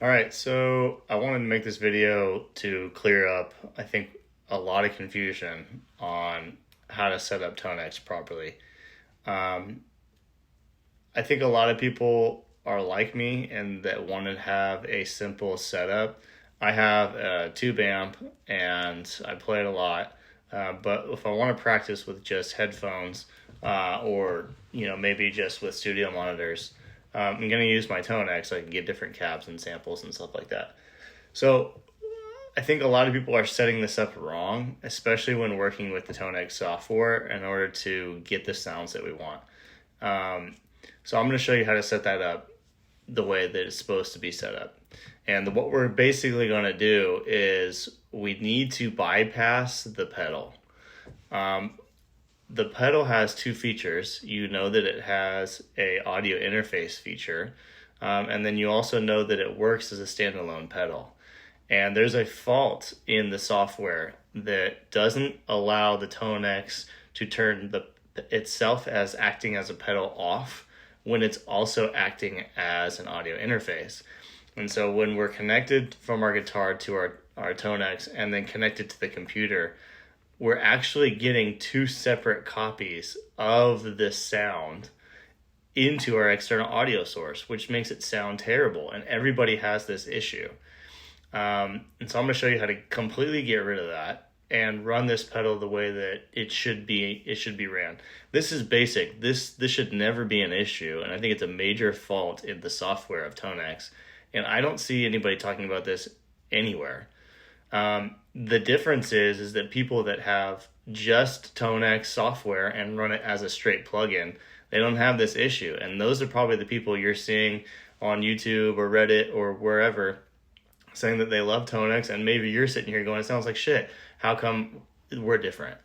All right, so I wanted to make this video to clear up, I think, a lot of confusion on how to set up Tonex properly. Um, I think a lot of people are like me and that want to have a simple setup. I have a tube amp and I play it a lot, but if I want to practice with just headphones or maybe just with studio monitors, I'm going to use my Tonex so I can get different cabs and samples and stuff like that. So I think a lot of people are setting this up wrong, especially when working with the Tonex software in order to get the sounds that we want. Um, so I'm going to show you how to set that up the way that it's supposed to be set up. And what we're basically going to do is we need to bypass the pedal. Um, the pedal has two features. You know that it has a audio interface feature, and then you also know that it works as a standalone pedal. And there's a fault in the software that doesn't allow the Tonex to turn itself as acting as a pedal off when it's also acting as an audio interface. And so when we're connected from our guitar to our Tonex and then connected to the computer, we're actually getting two separate copies of this sound into our external audio source, which makes it sound terrible. And everybody has this issue. And so I'm going to show you how to completely get rid of that and run this pedal the way that it should be ran. This is basic. This should never be an issue, and I think it's a major fault in the software of Tonex. And I don't see anybody talking about this anywhere. The difference is that people that have just Tonex software and run it as a straight plugin, they don't have this issue. And those are probably the people you're seeing on YouTube or Reddit or wherever saying that they love Tonex, and maybe you're sitting here going, it sounds like shit. How come we're different?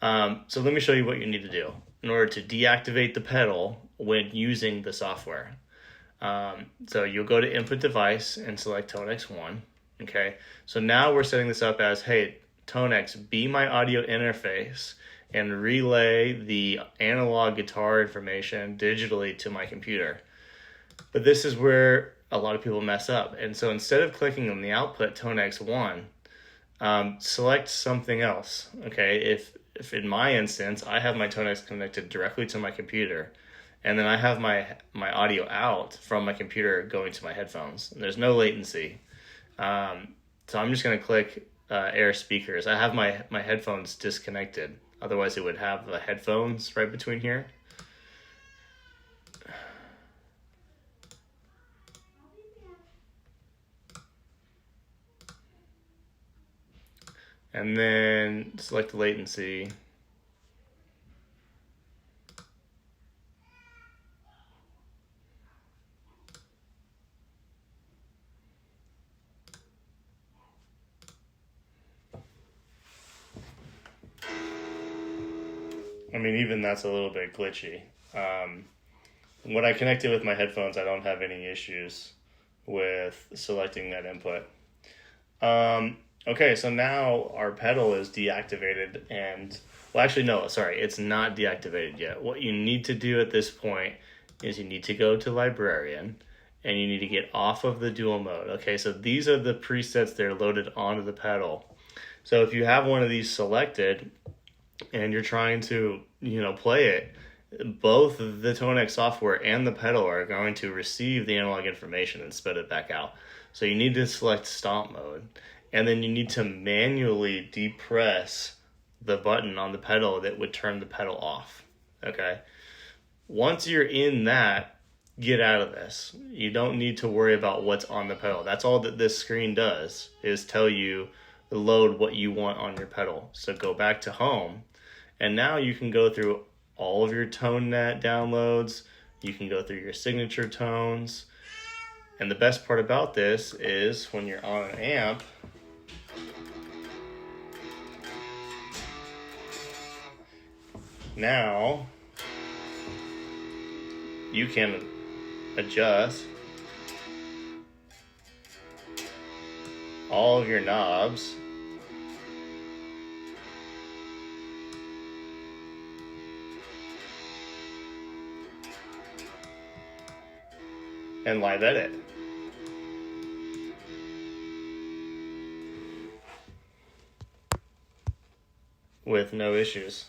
So let me show you what you need to do in order to deactivate the pedal when using the software. So you'll go to Input Device and select Tonex 1. Okay, so now we're setting this up as, hey, Tonex, be my audio interface and relay the analog guitar information digitally to my computer. But this is where a lot of people mess up. And so instead of clicking on the output Tonex 1, select something else. Okay, if in my instance, I have my Tonex connected directly to my computer, and then I have my audio out from my computer going to my headphones. And there's no latency. So I'm just going to click Air Speakers. I have my headphones disconnected. Otherwise, it would have the headphones right between here. And then select latency. I mean, even that's a little bit glitchy. When I connect it with my headphones, I don't have any issues with selecting that input. Okay, so now our pedal is deactivated and, well, actually, no, sorry, it's not deactivated yet. What you need to do at this point is you need to go to Librarian and you need to get off of the dual mode. Okay, so these are the presets that are loaded onto the pedal. So if you have one of these selected and you're trying to, play it, both the Tonex software and the pedal are going to receive the analog information and spit it back out. So you need to select stomp mode, and then you need to manually depress the button on the pedal that would turn the pedal off. Okay? Once you're in that, get out of this. You don't need to worry about what's on the pedal. That's all that this screen does, is tell you load what you want on your pedal. So go back to home, and now you can go through all of your ToneNet downloads. You can go through your signature tones. And the best part about this is when you're on an amp, now you can adjust all of your knobs and live edit. with no issues.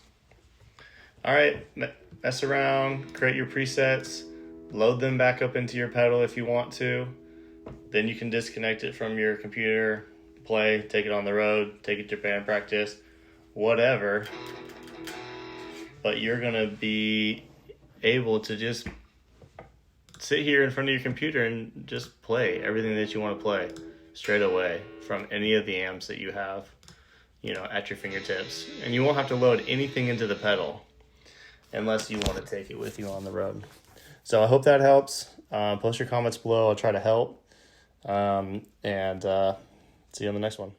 All right, mess around, create your presets, load them back up into your pedal if you want to. Then you can disconnect it from your computer, play, take it on the road, take it to band practice, whatever. But you're going to be able to just sit here in front of your computer and just play everything that you want to play straight away from any of the amps that you have, at your fingertips. And you won't have to load anything into the pedal unless you want to take it with you on the road. So I hope that helps. Post your comments below. I'll try to help. And see you on the next one.